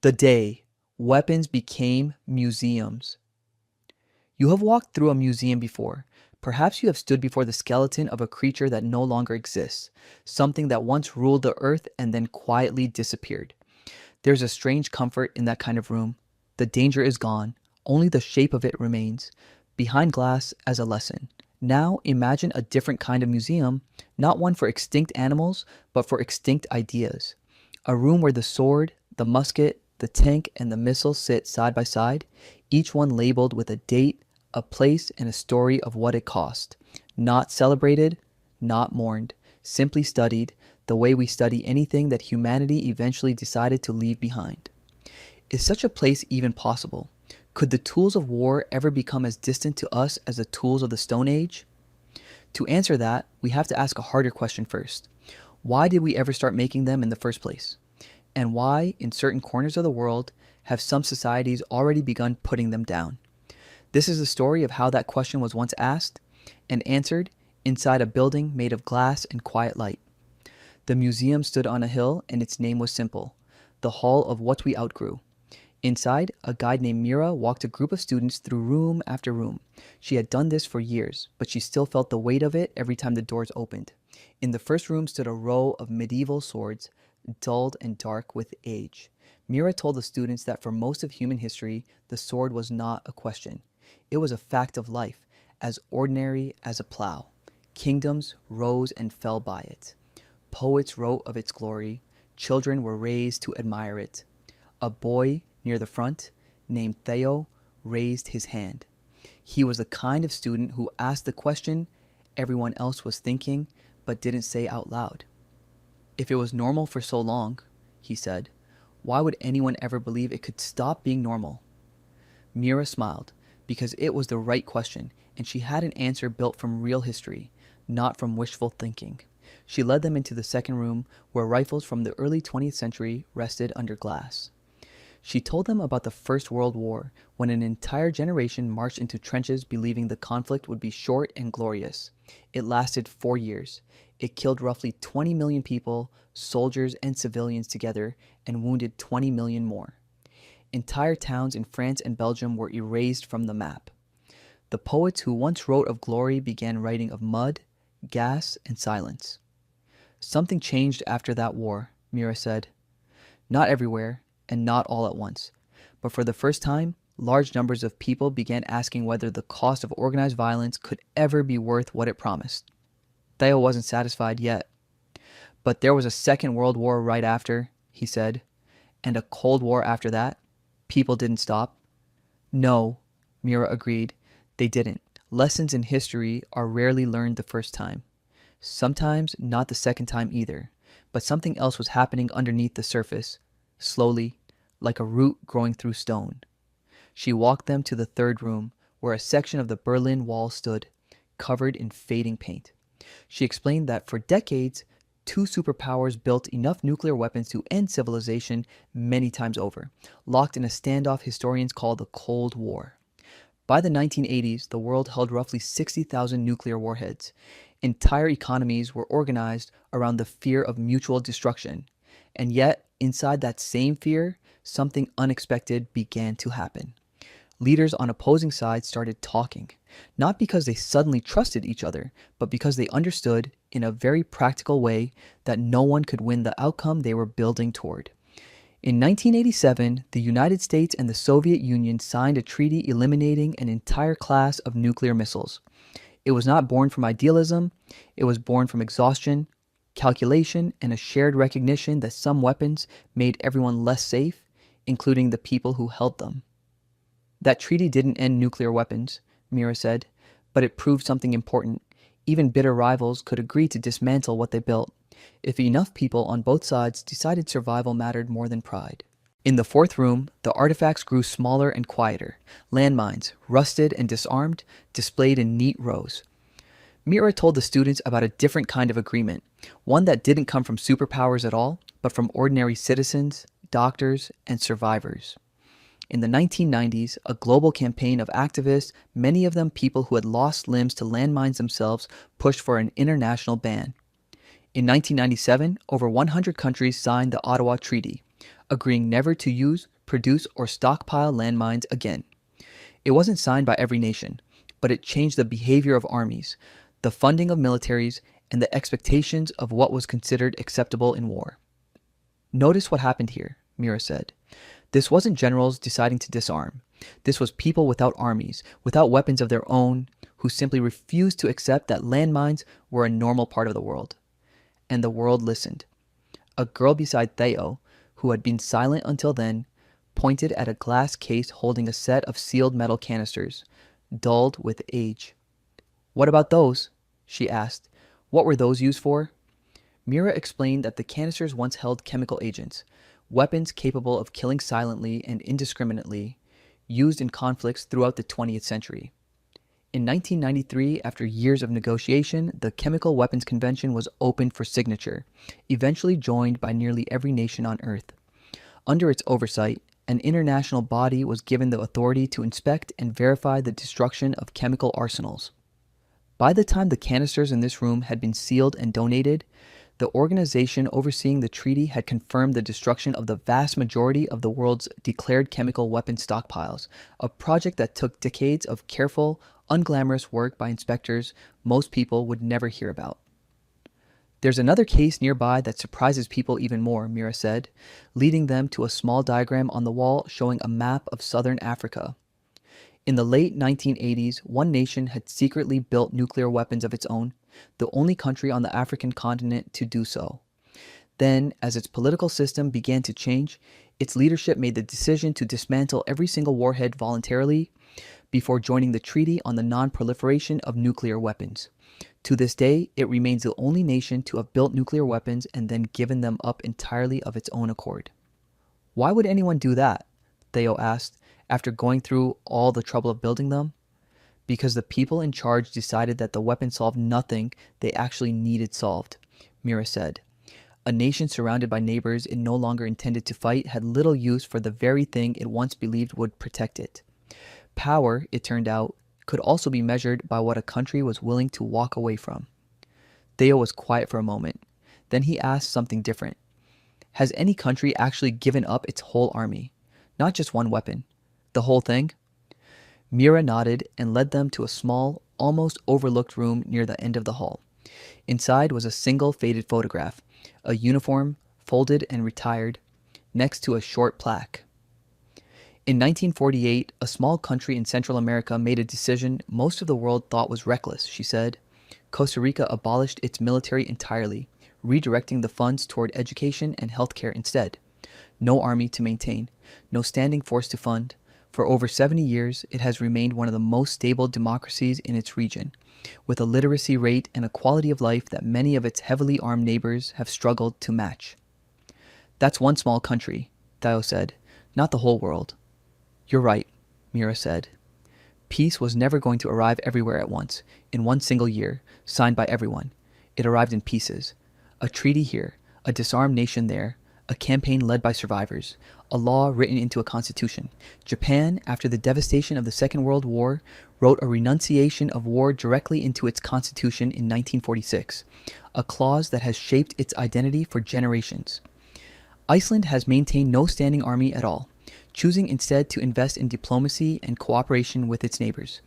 The day weapons became museums. You have walked through a museum before. Perhaps you have stood before the skeleton of a creature that no longer exists, something that once ruled the earth and then quietly disappeared. There's a strange comfort in that kind of room. The danger is gone, only the shape of it remains, behind glass as a lesson. Now imagine a different kind of museum, not one for extinct animals, but for extinct ideas. A room where the sword, the musket, the tank, and the missile sit side by side, each one labeled with a date, a place, and a story of what it cost. Not celebrated, not mourned, simply studied, the way we study anything that humanity eventually decided to leave behind. Is such a place even possible? Could the tools of war ever become as distant to us as the tools of the Stone Age? To answer that, we have to ask a harder question first. Why did we ever start making them in the first place? And why, in certain corners of the world, have some societies already begun putting them down? This is the story of how that question was once asked and answered inside a building made of glass and quiet light. The museum stood on a hill, and its name was simple: the Hall of What We Outgrew. Inside, a guide named Mira walked a group of students through room after room. She had done this for years, but she still felt the weight of it every time the doors opened. In the first room stood a row of medieval swords, dulled and dark with age. Mira told the students that for most of human history, the sword was not a question. It was a fact of life, as ordinary as a plow. Kingdoms rose and fell by it. Poets wrote of its glory. Children were raised to admire it. A boy near the front, named Theo, raised his hand. He was the kind of student who asked the question everyone else was thinking but didn't say out loud. If it was normal for so long, he said, why would anyone ever believe it could stop being normal? Mira smiled, because it was the right question, and she had an answer built from real history, not from wishful thinking. She led them into the second room, where rifles from the early 20th century rested under glass. She told them about the First World War, when an entire generation marched into trenches believing the conflict would be short and glorious. It lasted 4 years. It killed roughly 20 million people, soldiers and civilians together, and wounded 20 million more. Entire towns in France and Belgium were erased from the map. The poets who once wrote of glory began writing of mud, gas, and silence. Something changed after that war, Mira said. Not everywhere, and not all at once. But for the first time, large numbers of people began asking whether the cost of organized violence could ever be worth what it promised. Theo wasn't satisfied yet. But there was a Second World War right after, he said, and a Cold War after that. People didn't stop. No, Mira agreed, they didn't. Lessons in history are rarely learned the first time. Sometimes not the second time either. But something else was happening underneath the surface, slowly, like a root growing through stone. She walked them to the third room, where a section of the Berlin Wall stood, covered in fading paint. She explained that for decades, two superpowers built enough nuclear weapons to end civilization many times over, locked in a standoff historians call the Cold War. By the 1980s, the world held roughly 60,000 nuclear warheads. Entire economies were organized around the fear of mutual destruction. And yet, inside that same fear, something unexpected began to happen. Leaders on opposing sides started talking, not because they suddenly trusted each other, but because they understood, in a very practical way, that no one could win the outcome they were building toward. In 1987, the United States and the Soviet Union signed a treaty eliminating an entire class of nuclear missiles. It was not born from idealism, it was born from exhaustion, calculation, and a shared recognition that some weapons made everyone less safe, including the people who held them. That treaty didn't end nuclear weapons, Mira said, but it proved something important. Even bitter rivals could agree to dismantle what they built, if enough people on both sides decided survival mattered more than pride. In the fourth room, the artifacts grew smaller and quieter. Landmines, rusted and disarmed, displayed in neat rows. Mira told the students about a different kind of agreement, one that didn't come from superpowers at all, but from ordinary citizens, doctors, and survivors. In the 1990s, a global campaign of activists, many of them people who had lost limbs to landmines themselves, pushed for an international ban. In 1997, over 100 countries signed the Ottawa Treaty, agreeing never to use, produce, or stockpile landmines again. It wasn't signed by every nation, but it changed the behavior of armies, the funding of militaries, and the expectations of what was considered acceptable in war. Notice what happened here, Mira said. This wasn't generals deciding to disarm. This was people without armies, without weapons of their own, who simply refused to accept that landmines were a normal part of the world. And the world listened. A girl beside Theo, who had been silent until then, pointed at a glass case holding a set of sealed metal canisters, dulled with age. "What about those?" she asked. "What were those used for?" Mira explained that the canisters once held chemical agents, weapons capable of killing silently and indiscriminately, used in conflicts throughout the 20th century. In 1993, after years of negotiation, the Chemical Weapons Convention was opened for signature, eventually joined by nearly every nation on Earth. Under its oversight, an international body was given the authority to inspect and verify the destruction of chemical arsenals. By the time the canisters in this room had been sealed and donated, the organization overseeing the treaty had confirmed the destruction of the vast majority of the world's declared chemical weapon stockpiles, a project that took decades of careful, unglamorous work by inspectors most people would never hear about. "There's another case nearby that surprises people even more," Mira said, leading them to a small diagram on the wall showing a map of southern Africa. In the late 1980s, one nation had secretly built nuclear weapons of its own, the only country on the African continent to do so. Then, as its political system began to change, its leadership made the decision to dismantle every single warhead voluntarily before joining the Treaty on the Non-Proliferation of Nuclear Weapons. To this day, it remains the only nation to have built nuclear weapons and then given them up entirely of its own accord. "Why would anyone do that?" Theo asked, after going through all the trouble of building them. "Because the people in charge decided that the weapon solved nothing they actually needed solved," Mira said. A nation surrounded by neighbors it no longer intended to fight had little use for the very thing it once believed would protect it. Power, it turned out, could also be measured by what a country was willing to walk away from. Theo was quiet for a moment. Then he asked something different. "Has any country actually given up its whole army? Not just one weapon. The whole thing?" Mira nodded and led them to a small, almost overlooked room near the end of the hall. Inside was a single faded photograph, a uniform, folded and retired, next to a short plaque. In 1948, a small country in Central America made a decision most of the world thought was reckless, she said. Costa Rica abolished its military entirely, redirecting the funds toward education and healthcare instead. No army to maintain, no standing force to fund. For over 70 years, it has remained one of the most stable democracies in its region, with a literacy rate and a quality of life that many of its heavily armed neighbors have struggled to match. "That's one small country," Theo said, "not the whole world." "You're right," Mira said. Peace was never going to arrive everywhere at once, in one single year, signed by everyone. It arrived in pieces. A treaty here, a disarmed nation there, a campaign led by survivors, a law written into a constitution. Japan, after the devastation of the Second World War, wrote a renunciation of war directly into its constitution in 1946, a clause that has shaped its identity for generations. Iceland has maintained no standing army at all, choosing instead to invest in diplomacy and cooperation with its neighbors.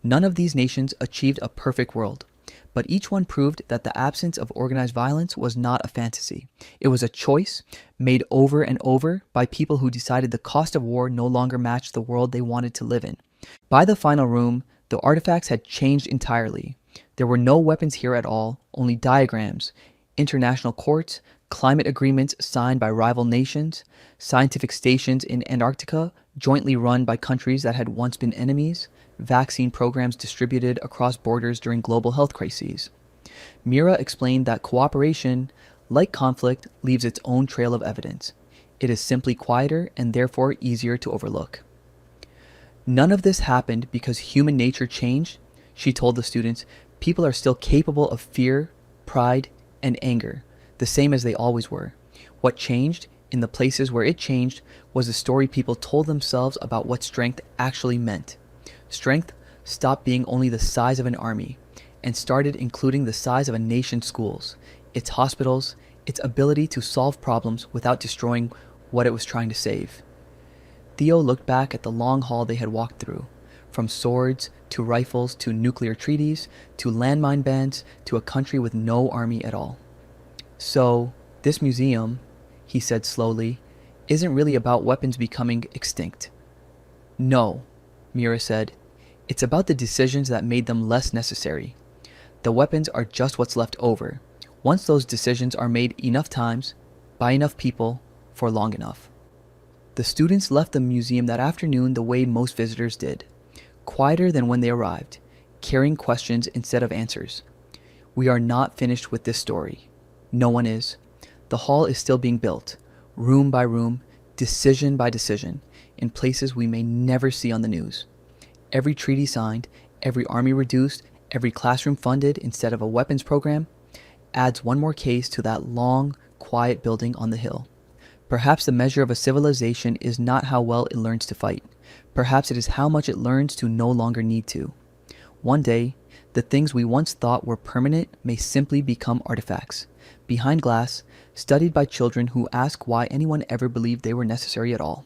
None of these nations achieved a perfect world, but each one proved that the absence of organized violence was not a fantasy. It was a choice made over and over by people who decided the cost of war no longer matched the world they wanted to live in. By the final room, the artifacts had changed entirely. There were no weapons here at all, only diagrams, international courts, climate agreements signed by rival nations, scientific stations in Antarctica jointly run by countries that had once been enemies, vaccine programs distributed across borders during global health crises. Mira explained that cooperation, like conflict, leaves its own trail of evidence. It is simply quieter and therefore easier to overlook. None of this happened because human nature changed, she told the students. People are still capable of fear, pride, and anger, the same as they always were. What changed, in the places where it changed, was the story people told themselves about what strength actually meant. Strength stopped being only the size of an army and started including the size of a nation's schools, its hospitals, its ability to solve problems without destroying what it was trying to save. Theo looked back at the long hall they had walked through, from swords to rifles to nuclear treaties to landmine bans to a country with no army at all. So, this museum, he said slowly, isn't really about weapons becoming extinct. No, Mira said. It's about the decisions that made them less necessary. The weapons are just what's left over, once those decisions are made enough times, by enough people, for long enough. The students left the museum that afternoon the way most visitors did, quieter than when they arrived, carrying questions instead of answers. We are not finished with this story. No one is. The hall is still being built, room by room, decision by decision, in places we may never see on the news. Every treaty signed, every army reduced, every classroom funded instead of a weapons program, adds one more case to that long, quiet building on the hill. Perhaps the measure of a civilization is not how well it learns to fight. Perhaps it is how much it learns to no longer need to. One day, the things we once thought were permanent may simply become artifacts, behind glass, studied by children who ask why anyone ever believed they were necessary at all.